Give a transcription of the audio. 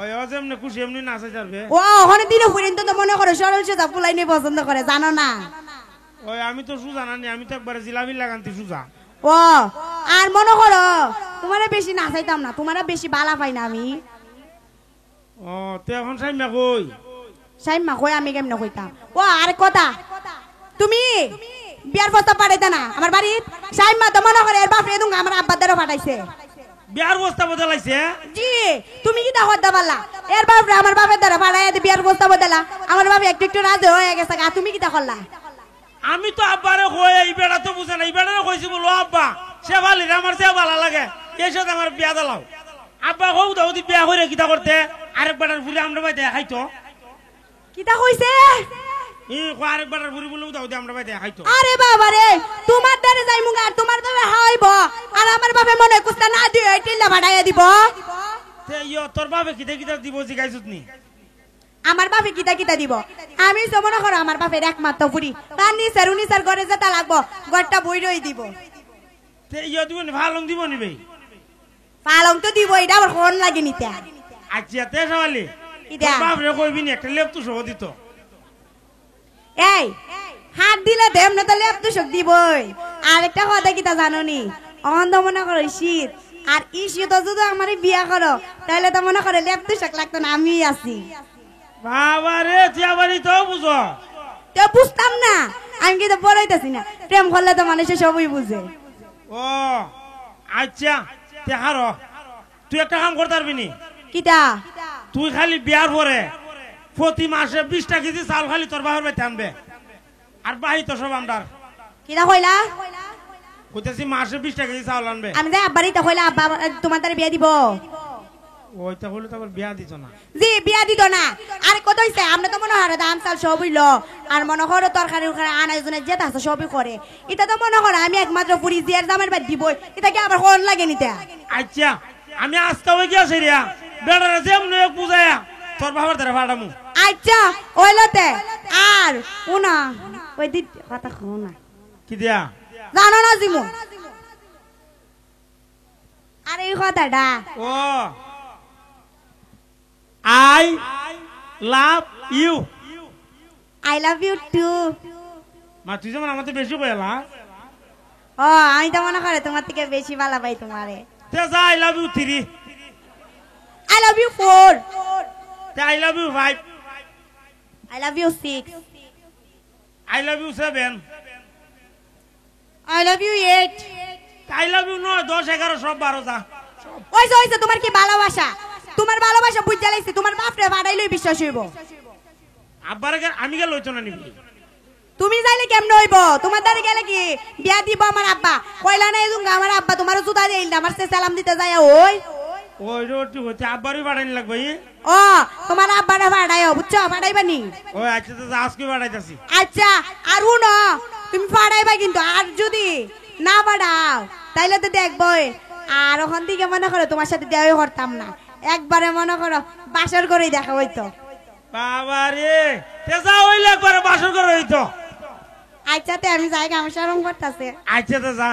ওই যেমনি খুশি এমনি নাচে যাবে ও ওখানে দিনও পর্যন্ত তো মনে করো সরল সোজা পোলাই নিয়ে পছন্দ করে জানো না ওই আমি তো সুজা নানি আমি তো একবারে জিলাপি লাগান্তি সুজা ও আর মনে করো তোমারে বেশি নাচাইতাম না তোমারে বেশি বালা পাই না আমি ও তুই এখন সাইমা কই সাইমা কই আমি কেমনে কইতাম ও আর কথা তুমি বিয়ার প্রস্তাব পাঠাইতা না আমার বাড়ি সাইমা তো মনে করে এর বাপরে দুঙ্গা আমার আব্বার দ্বারা পাঠাইছে বিয়ার বস্তা বদলাইছে জি তুমি কি দাওয়াত দাবালা এর বাপরে আমার বাপের দ্বারা পাঠাইয়া বিয়ার প্রস্তাব বদলা আমার বাপ একটু একটু রাজি হয়ে গেছে তুমি কি তা করলা আমি তো আব্বারে কই এই বেড়া তো বুঝে না এই বেড়ারে কইছি বলো আব্বা সে ভালি আমার সে ভালো লাগে এই সাথে আমার বিয়া দাও আব্বা কও দাও দি বিয়া হইরে কিটা করতে আরেক বেড়ার ফুলে আমরা বাইতে খাইতো কিটা কইছে ই কো আরেক বেড়ার ফুলে বলে দাও দি আমরা বাইতে খাইতো আরে বাবা রে তোমার দ্বারে যাই মুগা তোমার দ্বারে হাইব আর আমার বাপে মনে কুস্তা না দিও টিল্লা ভাড়াইয়া দিব তে ইয়ো তোর বাপে কিটা কিটা দিব জিগাইছত নি আমার বাপে কিটা কিটা দিব আমি তো মনে করো আমার বাপের একমাত্র পুরি তার নিচের উনিশের ঘরে যেটা লাগবো ঘরটা বইরই দিব তে ইয়ো দিব নি ভালং দিব নি ভাই পালং তো দিব এটা আমার কোন লাগে নিতে আচ্ছা তে সওয়ালি ইটা তোর বাপ রে কইবি নি একটা লেপ তো সহ দিত এই হাত দিলে দেম না তো লেপ তো শক দিবই আর একটা কথা কিটা জানো নি অন্ধ মনে করো শীত আর ই শীত যদি আমারে বিয়া করো তাহলে তো মনে করে লেপ তো শক লাগতো না আমি আছি বাবা রে তিয়াবাড়ি তো বুঝো তো বুঝতাম না আমি কি তো বলাইতাছি না প্রেম করলে তো মানুষে সবই বুঝে ও আচ্ছা তে হারো তুই একটা কাম করতে পারবি নি কিটা তুই খালি বিয়ার পরে প্রতি মাসে 20টা কেজি চাল খালি তোর বাবার বাড়িতে আনবে আর বাহি তো সব আমদার কিটা কইলা কইতেছি মাসে 20টা কেজি চাল আনবে আমি যাই আব্বারই তো কইলা আব্বা তোমার দ্বারা বিয়া দিব ওইটা হলে তো আবার বিয়া দিত না জি বিয়া দিত না আর কত হইছে আমরা তো মনে হয় দাম চাল সবই ল আর মনে করো তরকারি আনার জন্য যেটা আছে সবই করে এটা তো মনে করো আমি একমাত্র পুরি জিয়ার দামের বাদ দিব এটা কি আবার কোন লাগে নিতে আচ্ছা আমি আজকে হয়ে গিয়েছি রিয়া বেড়ারে যেমন বুঝায়া তোর বাবার দ্বারা ভাড়ামু আচ্ছা ওইলতে আর উনা ওই দি কথা কও না কি দিয়া জানো না জিমু আর এই কথাটা ও I love you I love you too মা তুই যেমন আমাদের বেশি কইলা ও আমি তো মনে করে তোমার থেকে বেশি ভালো পাই তোমারে তে যা I love you 3 I love you 4 তে I love you 5 I love you 6 I love you 7 I love you 8 I love you 9 10 11 সব 12 যা ওইসে ওইসে তোমার কি ভালোবাসা তোমার ভালোবাসা বুঝা লাগছে তোমার বাপরে ভাড়াইলই বিশ্বাস হইব আব্বার আমি গেল হইতো না নিবি তুমি যাইলে কেমনে হইব তোমার দ্বারা গেলে কি বিয়া দিব আমার আব্বা কইলা না এদুঙ্গা আমার আব্বা তোমার জুতা দেইল না আমার সে সালাম দিতে যায় ওই ওই রোটি হইতে আব্বারই বাড়ানি লাগবে ও তোমার আব্বারে ভাড়াইও বুঝছো ভাড়াইবানি ওই আচ্ছা তো আজকে বাড়াইতাছি আচ্ছা আর উনো তুমি ভাড়াইবা কিন্তু আর যদি না ভাড়াও তাইলে তো দেখবই আর ওখান থেকে মনে করো তোমার সাথে দেওয়াই করতাম না একবারে মনে করো বাসর করেই দেখা হইতো বাবা রে তে যা হইলে একবারে বাসর করে হইতো আচ্ছা তে আমি যাই আমার শরম করতেছে আচ্ছা তো যা